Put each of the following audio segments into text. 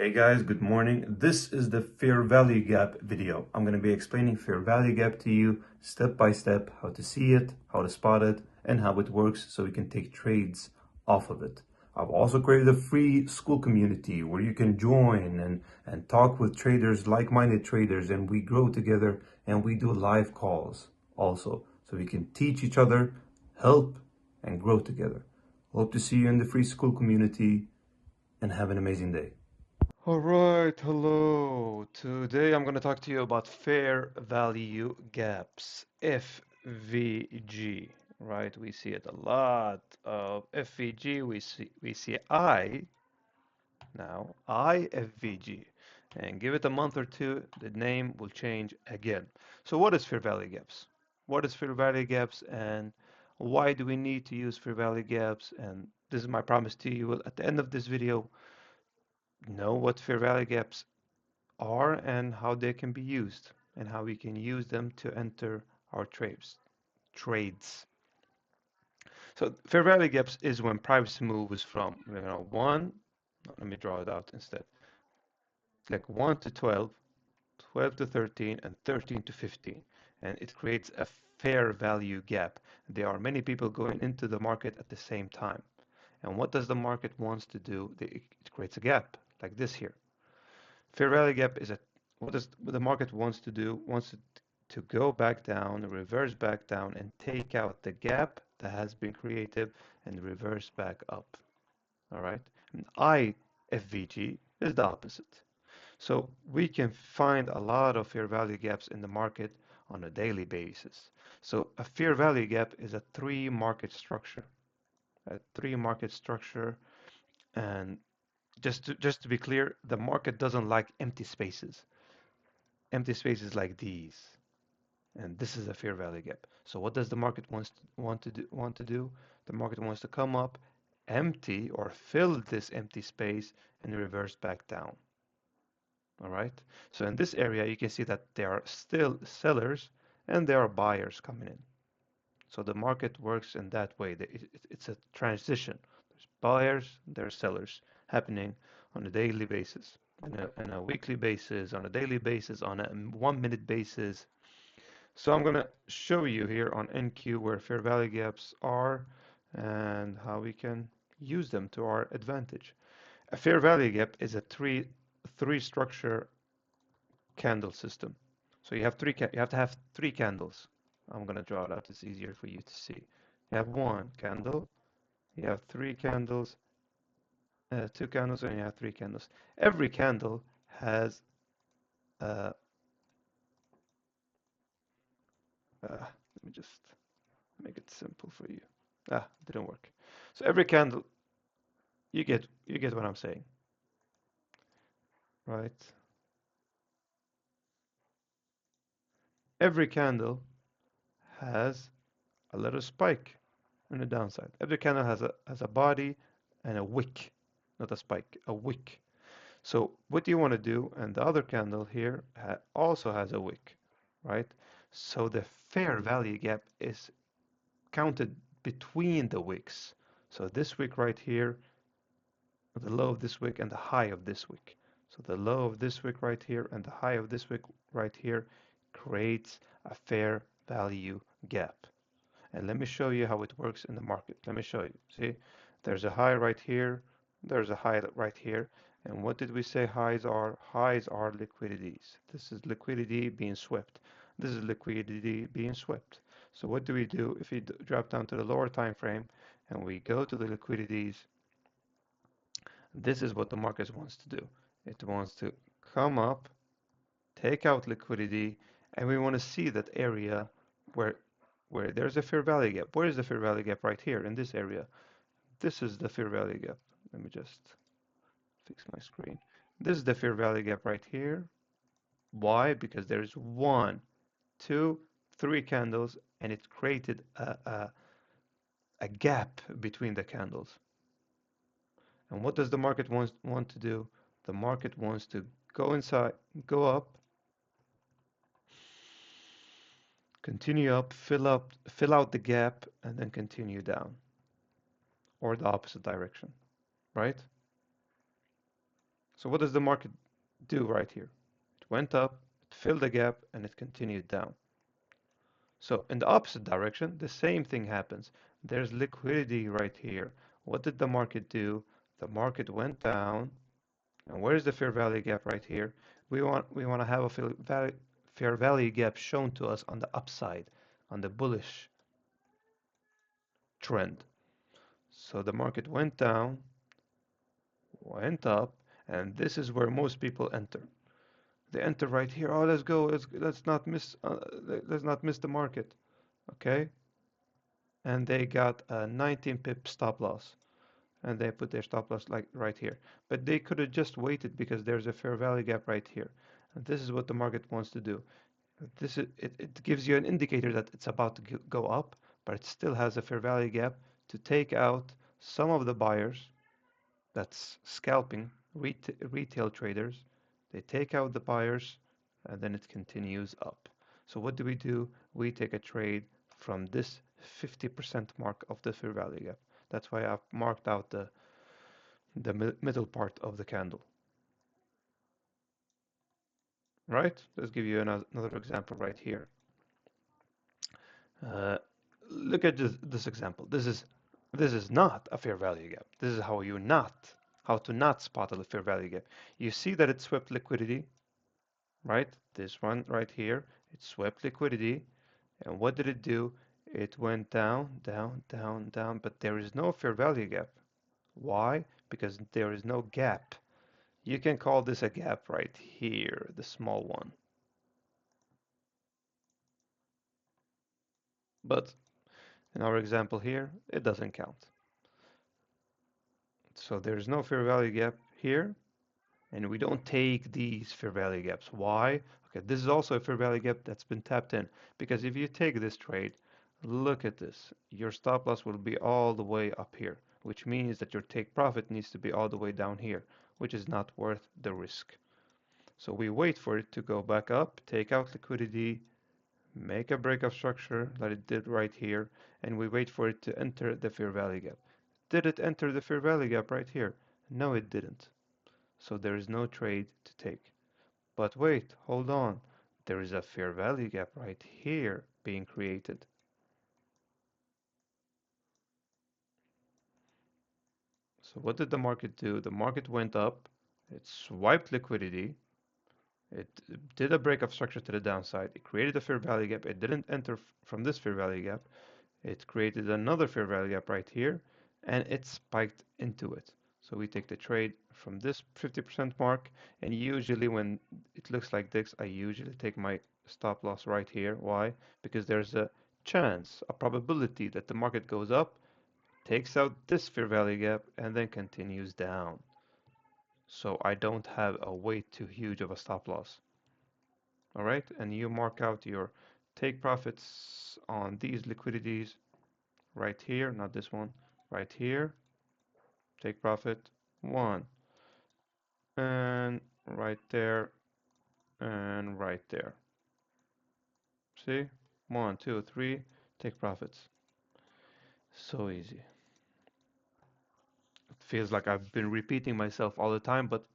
Hey guys, good morning. This is the fair value gap video. I'm going to be explaining fair value gap to you step by step, how to see it, how to spot it, and how it works so we can take trades off of it. I've also created a free school community where you can join and talk with traders, like-minded traders, and we grow together and we do live calls also so we can teach each other, help, and grow together. Hope to see you in the free school community and have an amazing day. All right, hello. Today I'm going to talk to you about fair value gaps, FVG, right? We see it a lot of FVG. We see I now, IFVG. And give it a month or two, the name will change again. So what is fair value gaps? What is fair value gaps and why do we need to use fair value gaps? And this is my promise to you. At the end of this video, know what fair value gaps are and how they can be used and how we can use them to enter our trades. So fair value gaps is when price moves from one, let me draw it out instead, like 1 to 12, 12 to 13, and 13 to 15. And it creates a fair value gap. There are many people going into the market at the same time. And what does the market wants to do? It creates a gap like this here. Fair value gap is what the market wants to do, wants to go back down, reverse back down, and take out the gap that has been created and reverse back up. All right. And IFVG is the opposite. So we can find a lot of fair value gaps in the market on a daily basis. So a fair value gap is a three market structure. A three market structure, and just to be clear, the market doesn't like empty spaces. Empty spaces like these, and this is a fair value gap. So what does the market want to do? The market wants to come up, empty or fill this empty space, and reverse back down. All right. So in this area, you can see that there are still sellers and there are buyers coming in. So the market works in that way. It's a transition. There's buyers, there's sellers happening on a daily basis, on a weekly basis, on a daily basis, on a 1 minute basis. So I'm going to show you here on NQ where fair value gaps are and how we can use them to our advantage. A fair value gap is a three structure candle system. So you have to have three candles. I'm going to draw it out. It's easier for you to see. You have one candle, you have three candles, two candles, and you have three candles. Every candle has uh, let me just make it simple for you. Didn't work. So every candle, you get what I'm saying, right? Every candle has a little spike on the downside. Every candle has a body and a wick, not a spike, a wick. So what do you want to do? And the other candle here also has a wick, right? So the fair value gap is counted between the wicks. So this wick right here, the low of this wick and the high of this wick. So the low of this wick right here and the high of this wick right here creates a fair value gap. And let me show you how it works in the market. Let me show you. See, there's a high right here. There's a high right here. And what did we say highs are? Highs are liquidities. This is liquidity being swept. This is liquidity being swept. So what do we do if we drop down to the lower time frame and we go to the liquidities? This is what the market wants to do. It wants to come up, take out liquidity, and we want to see that area where where there's a fair value gap. Where is the fair value gap? Right here in this area. This is the fair value gap. Let me just fix my screen. This is the fair value gap right here. Why? Because there's one, two, three candles, and it created a gap between the candles. And what does the market want to do? The market wants to go inside, go up, continue up, fill out the gap, and then continue down, or the opposite direction, right? So what does the market do right here? It went up, it filled the gap, and it continued down. So in the opposite direction, the same thing happens. There's liquidity right here. What did the market do? The market went down. And where's the fair value gap right here? We want to have a fair value gap shown to us on the upside, on the bullish trend. So the market went down, went up, and this is where most people enter. They enter right here. Oh, let's go. Let's not miss the market. Okay, and they got a 19 pip stop loss, and they put their stop loss like right here. But they could have just waited because there's a fair value gap right here. And this is what the market wants to do. It gives you an indicator that it's about to go up, but it still has a fair value gap to take out some of the buyers. That's scalping retail traders. They take out the buyers, and then it continues up. So what do? We take a trade from this 50% mark of the fair value gap. That's why I've marked out the middle part of the candle. Right? Let's give you another example right here. Uh, Look at this example. This is not a fair value gap. This is how to not spot a fair value gap. You see that it swept liquidity, right? This one right here, it swept liquidity, and what did it do? It went down, down, down, down, but there is no fair value gap. Why? Because there is no gap. You can call this a gap right here, the small one. But in our example here, it doesn't count. So there's no fair value gap here, and we don't take these fair value gaps. Why? Okay, this is also a fair value gap that's been tapped in, because if you take this trade, look at this. Your stop loss will be all the way up here, which means that your take profit needs to be all the way down here, which is not worth the risk. So we wait for it to go back up, take out liquidity, make a break of structure like it did right here, and we wait for it to enter the fair value gap. Did it enter the fair value gap right here? No, it didn't. So there is no trade to take. But wait, hold on. There is a fair value gap right here being created. So what did the market do? The market went up, it swiped liquidity, it did a break of structure to the downside, it created a fair value gap, it didn't enter from this fair value gap, it created another fair value gap right here, and it spiked into it. So we take the trade from this 50% mark, and usually when it looks like this, I usually take my stop loss right here. Why? Because there's a chance, a probability that the market goes up, takes out this fair value gap, and then continues down. So I don't have a way too huge of a stop loss. All right, and you mark out your take profits on these liquidities right here, not this one, right here, take profit 1, and right there, and right there. See? 1, 2, 3, take profits. So easy. It feels like I've been repeating myself all the time, but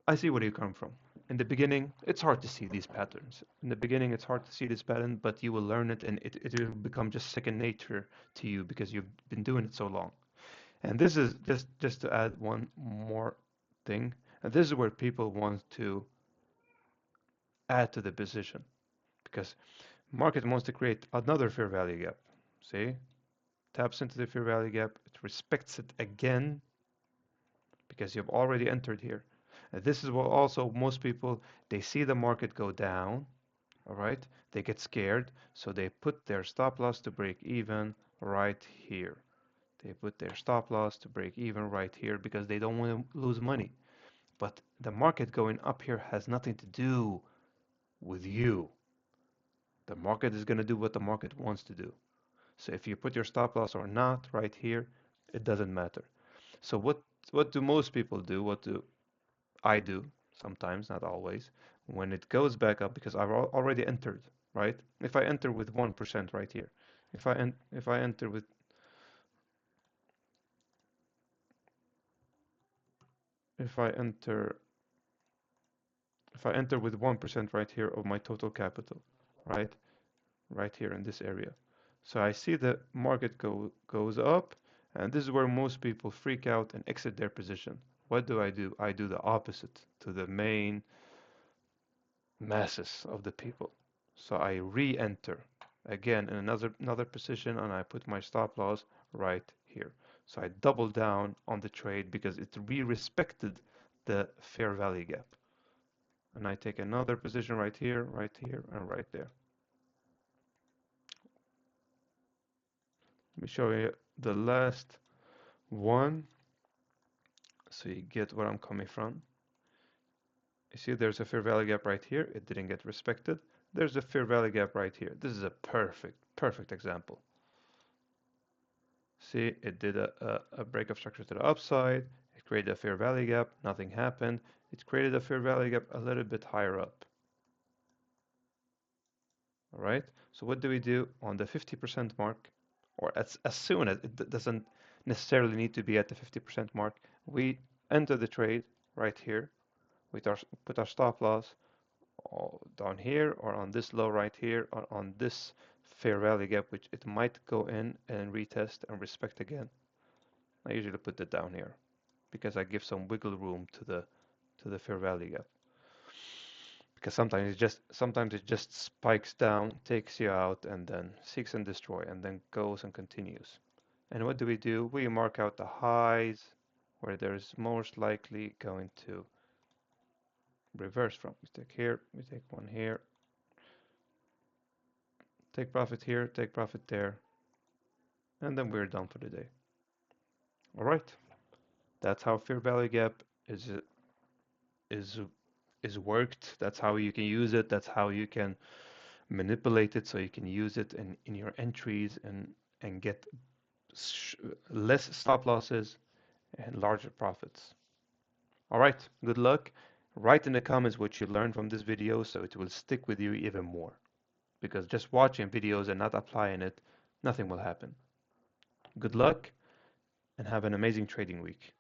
I see where you come from. In the beginning, it's hard to see these patterns. In the beginning, it's hard to see this pattern, but you will learn it and it will become just second nature to you because you've been doing it so long. And this is just to add one more thing. And this is where people want to add to the position because market wants to create another fair value gap. See? Taps into the fair value gap, it respects it again because you've already entered here. And this is what also most people, they see the market go down, all right? They get scared, so they put their stop loss to break even right here. They put their stop loss to break even right here because they don't want to lose money. But the market going up here has nothing to do with you. The market is going to do what the market wants to do. So if you put your stop loss or not right here, it doesn't matter. So what do most people do? What do I do sometimes, not always, when it goes back up because I've already entered, right? If I enter with 1% right here, if I enter if I enter with 1% right here of my total capital, right? Right here in this area. So I see the market goes up, and this is where most people freak out and exit their position. What do? I do the opposite to the main masses of the people. So I re-enter again in another position, and I put my stop loss right here. So I double down on the trade because it re-respected the fair value gap. And I take another position right here, and right there. Let me show you the last one so you get where I'm coming from. You see there's a fair value gap right here. It didn't get respected. There's a fair value gap right here. This is a perfect example. See, it did a break of structure to the upside. It created a fair value gap. Nothing happened. It created a fair value gap a little bit higher up. All right. So what do we do on the 50% mark? Or as soon as it doesn't necessarily need to be at the 50% mark, we enter the trade right here. We put our stop loss down here or on this low right here or on this fair value gap, which it might go in and retest and respect again. I usually put it down here because I give some wiggle room to the fair value gap. Because sometimes it just spikes down, takes you out, and then seeks and destroy, and then goes and continues. And what do? We mark out the highs where there's most likely going to reverse from. We take here, we take one here, take profit here, take profit there, and then we're done for the day. All right, that's how fair value gap is is worked. That's how you can use it. That's how you can manipulate it so you can use it in your entries and get less stop losses and larger profits. All right, good luck. Write in the comments what you learned from this video so it will stick with you even more. Because just watching videos and not applying it, nothing will happen. Good luck and have an amazing trading week.